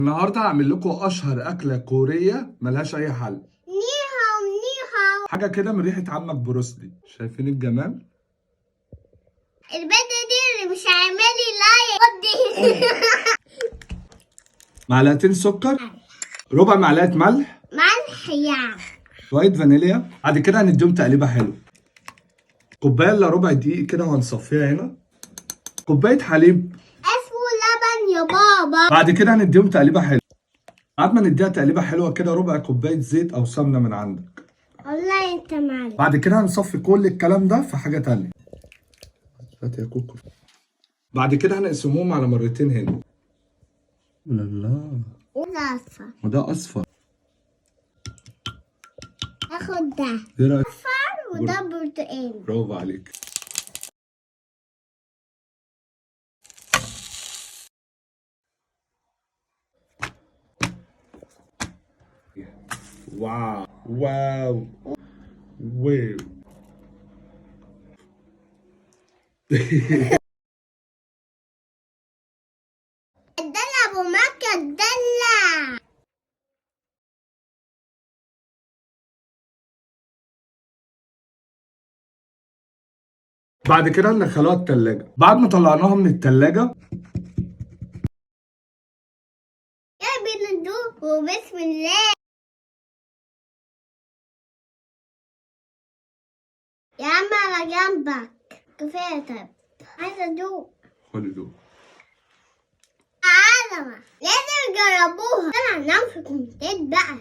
النهارده هعمل لكم اشهر اكله كوريه ملهاش اي حل. نيهاو نيهاو. حاجه كده من ريحه عمك بروسلي. شايفين الجمال؟ البنت دي اللي مش عاملي لايك. معلقتين سكر، ربع معلقه ملح، ملح يعني. شويه فانيليا. بعد كده هنديهم تقليبه حلوه. كوبايه الا ربع دقيق كده وهنصفيها هنا. كوبايه حليب. اسمه لبن يا بابا. بعد كده هنديهم تقليبه حلوه. بعد ما نديها تقليبه حلوه كده ربع كوبايه زيت او سمنه من عندك. والله انت معلم. بعد كده هنصفي كل الكلام ده في حاجه تانية. هات يا كوكو. بعد كده هنقسمهم على مرتين هنا. لا وده اصفر. وده اصفر. اخد ده ايه رايك؟ اصفر وده برتقالي. برافو عليك. واو واو واو. الدلع ابو مكة الدلع. بعد كده ندخلوها التلاجة. بعد ما طلعناها من التلاجة يا بندوق وبسم الله. يا عم على جنبك كفايه. طيب عايزه ادوق. خد دوق. عالمة لازم تجربوها. انا هنام في كومنتات بقى.